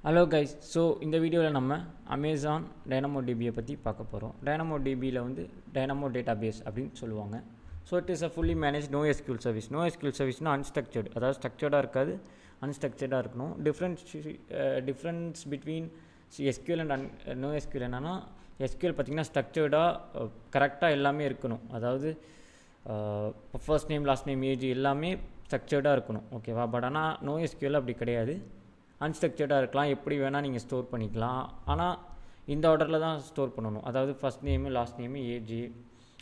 Hello guys, so in the video நம்ம Amazon DynamoDB பத்தி பார்க்க போறோம். DynamoDB ல வந்து Dynamo database அப்படினு சொல்லுவாங்க. So it is a fully managed NoSQL service. NoSQL service னா unstructured, அதாவது structured-ஆ இருக்காது, unstructured-ஆ இருக்கணும். Difference between SQL and NoSQL என்னன்னா SQL பாத்தீங்கன்னா structured-ஆ கரெக்ட்டா எல்லாமே இருக்கணும். அதாவது first name, last name, age எல்லாமே structured-ஆ இருக்கணும். ஓகேவா? பட் ஆனா NoSQL அப்படி கிடையாது. அன்ஸ்ட்ரக்சர்டாக இருக்கலாம், எப்படி வேணால் நீங்கள் ஸ்டோர் பண்ணிக்கலாம். ஆனால் இந்த ஆர்டரில் தான் ஸ்டோர் பண்ணணும். அதாவது first name, last name, age,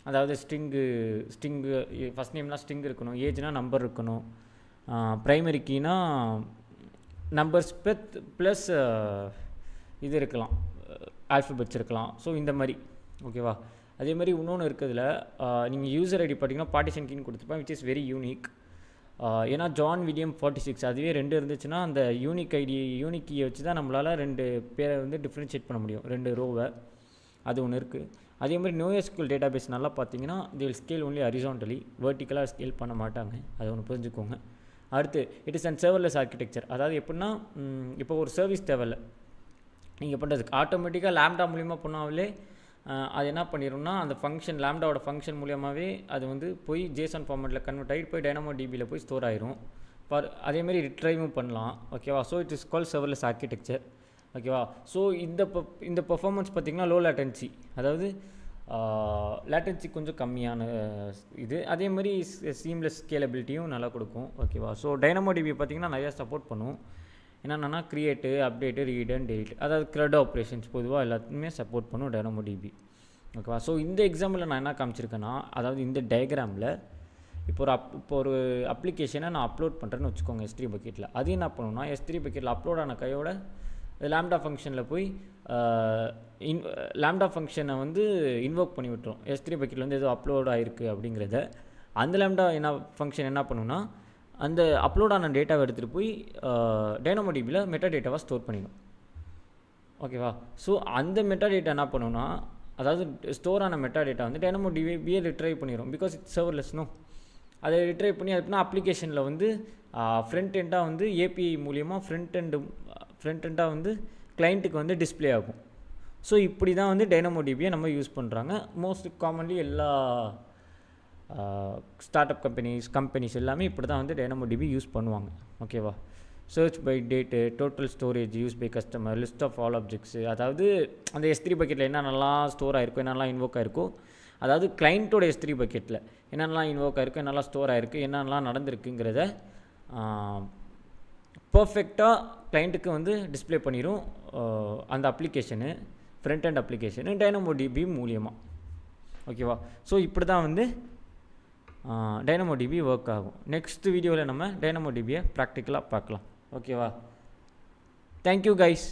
அதாவது ஸ்ட்ரிங்கு ஃபஸ்ட் நேம்னால் ஸ்ட்ரிங் இருக்கணும், ஏஜ்னால் நம்பர் இருக்கணும், ப்ரைமரி கீனா நம்பர்ஸ் ப்ளஸ் இது இருக்கலாம், ஆல்ஃபபெட்ஸ் இருக்கலாம். ஸோ இந்த மாதிரி ஓகேவா. அதே மாதிரி இன்னொன்று இருக்கிறதுல நீங்கள் யூசர் ஐடி பார்த்தீங்கன்னா பார்ட்டிஷன் கீன்னு கொடுத்துருப்பேன், விச் இஸ் வெரி யூனிக். ஏன்னா ஜான் வில்லியம் 46 அதுவே 2 இருந்துச்சுன்னா அந்த யூனிக் கீயை வச்சு தான் நம்மளால் 2 பேரை வந்து டிஃப்ரென்ஷியேட் பண்ண முடியும், 2 ரோவை. அது ஒன்று இருக்குது. அதே மாதிரி NoSQL டேட்டாபேஸ் நல்லா பார்த்தீங்கன்னா they will scale only horizontally, vertically scale பண்ண மாட்டாங்க. அது ஒன்று புரிஞ்சுக்கோங்க. அடுத்து it is and serverless architecture. அதாவது எப்படின்னா இப்போ ஒரு சர்வீஸ் தேவையில்லை நீங்கள் பண்ணுறதுக்கு, ஆட்டோமேட்டிக்காக லேம்டா மூலிமா பண்ணாலே அது என்ன பண்ணிடும்னா அந்த ஃபங்க்ஷன் லேம்டாவோட ஃபங்க்ஷன் மூலியமாகவே அது வந்து போய் ஜேசன் ஃபார்மேட்டில் கன்வெர்ட் ஆகிட்டு போய் DynamoDBயில் போய் ஸ்டோர் ஆயிரும். அதேமாதிரி ரிட்ரைவும் பண்ணலாம். ஓகேவா. So it is call serverless architecture. ஓகேவா. ஸோ இந்த பர்ஃபார்மன்ஸ் பார்த்திங்கன்னா லோ லேட்டன்சி, அதாவது லேட்டன்சி கொஞ்சம் கம்மியான இது. அதே மாதிரி சீம்லெஸ் ஸ்கேலபிலிட்டியும் நல்லா கொடுக்கும். ஓகேவா. ஸோ DynamoDB பார்த்திங்கன்னா நிறையா சப்போர்ட் பண்ணும். என்னென்னா create, update, read and delete, அதாவது க்ரெட் ஆப்ரேஷன்ஸ் பொதுவாக எல்லாத்துக்குமே சப்போர்ட் பண்ணும் DynamoDB. ஓகேவா. ஸோ இந்த எக்ஸாம்பிளில் நான் என்ன காமிச்சிருக்கேன்னா, அதாவது இந்த டயக்ராமில் இப்போ ஒரு அப்ளிகேஷனை நான் அப்லோட் பண்ணுறேன்னு வச்சுக்கோங்க S3 பக்கெட்டில். அது என்ன பண்ணணும்னா S3 பக்கெட்டில் அப்லோட் ஆன கையோட லேம்டா ஃபங்க்ஷனில் போய் லேம்டா ஃபங்க்ஷனை வந்து இன்வோக் பண்ணி விட்டுரும். S3 பக்கெட்டில் வந்து எதுவும் அப்லோட் ஆகிருக்கு அப்படிங்கிறத அந்த லேம்டா ஃபங்க்ஷன் என்ன பண்ணுன்னா அந்த அப்லோட் ஆன டேட்டாவை எடுத்துகிட்டு போய் DynamoDBயில் மெட்டா டேட்டாவாக ஸ்டோர் பண்ணிடும். ஓகேவா. ஸோ அந்த மெட்டா டேட்டா என்ன பண்ணுன்னா, அதாவது ஸ்டோர் ஆன மெட்டா டேட்டா வந்து DynamoDBயை ரிட்ரைவ் பண்ணிடும். பிகாஸ் இட்ஸ் சர்வர்லெஸ்னோ. அதை ரிட்ரைவ் பண்ணி அதுனா அப்ளிகேஷனில் வந்து ஃப்ரண்ட் எண்டாக வந்து API மூலியமாக ஃப்ரண்ட் எண்டாக வந்து கிளைண்ட்டுக்கு வந்து டிஸ்பிளே ஆகும். ஸோ இப்படி தான் வந்து DynamoDBயை நம்ம யூஸ் பண்ணுறாங்க. மோஸ்ட் காமன்லி எல்லா ஸ்டார்ட் அப் கம்பெனிஸ் எல்லாமே இப்படி தான் வந்து DynamoDB யூஸ் பண்ணுவாங்க. ஓகேவா. Search by date, total storage use by customer, list of all objects, அதாவது அந்த S3 பக்கெட்டில் என்னென்னலாம் ஸ்டோர் ஆகிருக்கோ, என்னென்னலாம் இன்வோக் ஆகிருக்கோ, அதாவது கிளைண்ட்டோட S3 பக்கெட்டில் என்னென்னலாம் இன்வோக் ஆகிருக்கோ, என்னெல்லாம் ஸ்டோர் ஆகிருக்கு, என்னென்னலாம் நடந்திருக்குங்கிறத பர்ஃபெக்டாக கிளைண்ட்டுக்கு வந்து டிஸ்பிளே பண்ணிடும் அந்த application, front and application DynamoDB மூலியமாக. ஓகேவா. ஸோ இப்படி தான் வந்து DynamoDB ஒர்க் ஆகும். நெக்ஸ்ட் வீடியோவில் நம்ம DynamoDBயை ப்ராக்டிக்கலாக பார்க்கலாம். ஓகேவா. Thank you guys.